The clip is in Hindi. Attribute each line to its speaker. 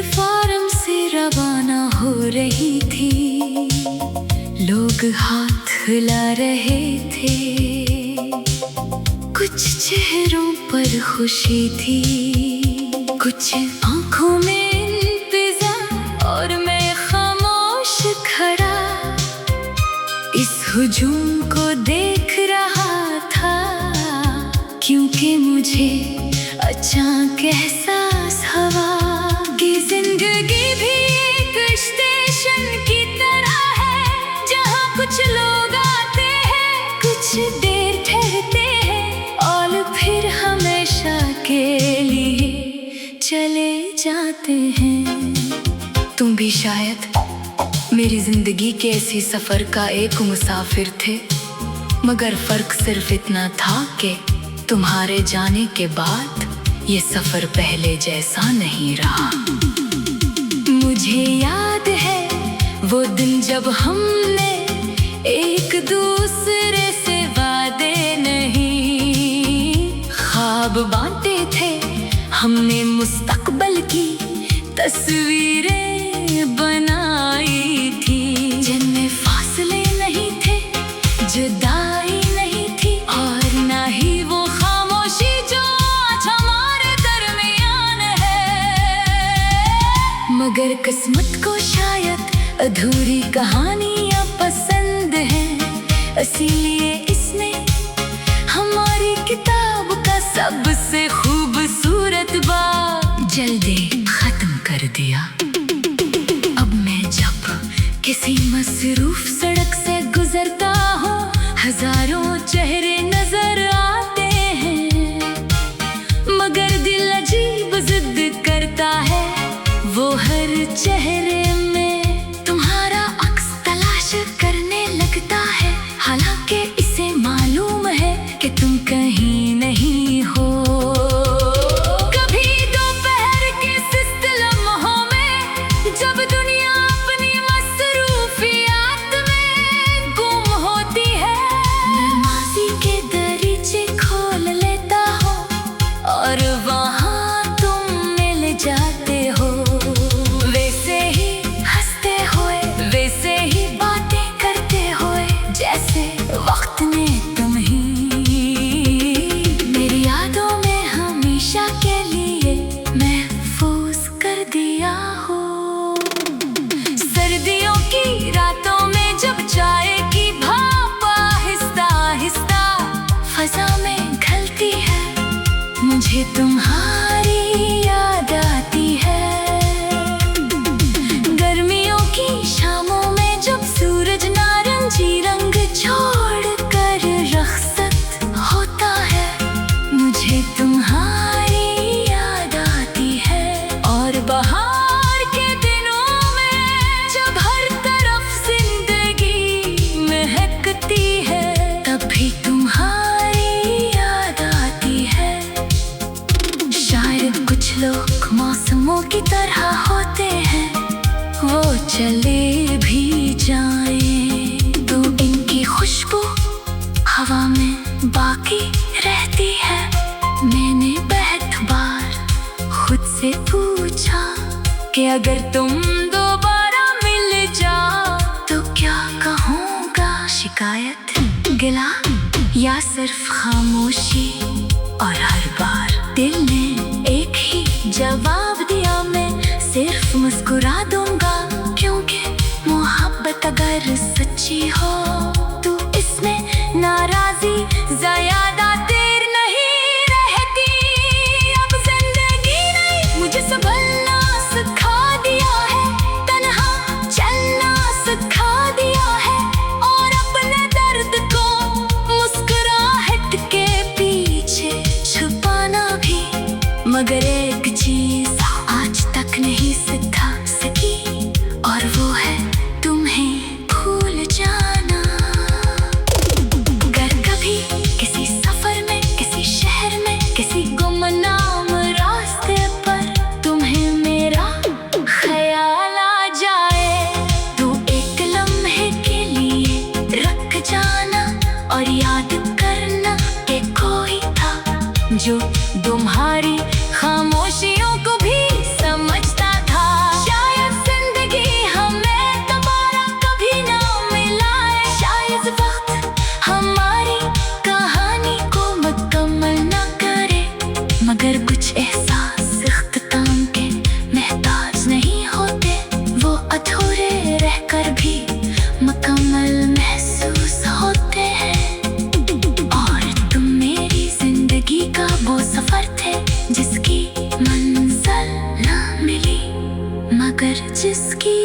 Speaker 1: प्लेटफॉर्म से रवाना हो रही थी, लोग हाथ हिला रहे थे, कुछ चेहरों पर खुशी थी, कुछ आंखों में इंतज़ार, और मैं खामोश खड़ा इस हुजूम को देख रहा था, क्योंकि मुझे अचानक एहसास हुआ कि जिंदगी भी एक स्टेशन की तरह है, जहाँ कुछ लोग आते हैं, कुछ देर ठहरते हैं और फिर हमेशा के लिए चले जाते हैं। तुम भी शायद मेरी जिंदगी के ऐसी सफर का एक मुसाफिर थे, मगर फर्क सिर्फ इतना था कि तुम्हारे जाने के बाद ये सफर पहले जैसा नहीं रहा। मुझे याद है वो दिन जब हमने एक दूसरे से वादे नहीं, ख्वाब बांटे थे, हमने मुस्तकबल की तस्वीरें बनाई थी, जिनमें फासले नहीं थे, जुदाई नहीं थी, और ना ही वो खामोशी जो आज हमारे दरमियान है। मगर किस्मत को शायद अधूरी कहानियां पसंद हैं, इसीलिए इसने हमारी किताब का सबसे खूबसूरत बाब जल्दी खत्म कर दिया। अब मैं जब किसी मसरूफ सड़क से गुजरता हूँ, हजारों चेहरे नजर आते हैं, मगर दिल अजीब जिद करता है, वो हर चेहरे में तुम्हारा अक्स तलाश करने लगता है, हालांकि इसे मालूम है कि तुम कहीं नहीं हो। कभी दोपहर के सुस्त लम्हों में जब दुनिया अपनी मसरूफियात में गुम होती है, मैं माज़ी के दरीचे खोल लेता हूँ और वहाँ तुम मिल जाते हो, वैसे ही हंसते हुए, वैसे ही बातें करते हुए, जैसे वक्त ने तुम ही मेरी यादों में हमेशा के लिए महफूज कर दिया हो। सर्दियों की रातों में जब चाय की भाप आहिस्ता आहिस्ता फजा में घलती है, मुझे तुम्हारी याद आती है। गर्मियों की शामों में जब सूरज नारंगी रंग छोड़ कर रखसत होता है, मुझे तुम्हारी याद आती है। और बहार के दिनों में जब हर तरफ जिंदगी महकती है, तब भी तुम्हारी याद आती है। शायद कुछ लोग मौसमों की तरह होते हैं, वो चले भी जाएं, तो इनकी खुशबू हवा में बाकी रहती है। मैंने बहुत बार खुद से पूछा कि अगर तुम दोबारा मिल जाओ तो क्या कहूँगा, शिकायत, गिला या सिर्फ खामोशी। और हर बार दिल ने एक ही जवाब दिया, मैं सिर्फ मुस्कुरा दूंगा, क्योंकि मोहब्बत अगर सच्ची हो तो इसमें नाराजी ज़्यादा देर नहीं रहती। अब जिंदगी ने मुझे संभलना सिखा दिया है, तन्हा चलना सिखा दिया है, और अपने दर्द को मुस्कुराहट के पीछे छुपाना भी। मगर एक चीज आज तक नहीं सिखा सकी, और वो है तुम्हें भूल जाना। जिसकी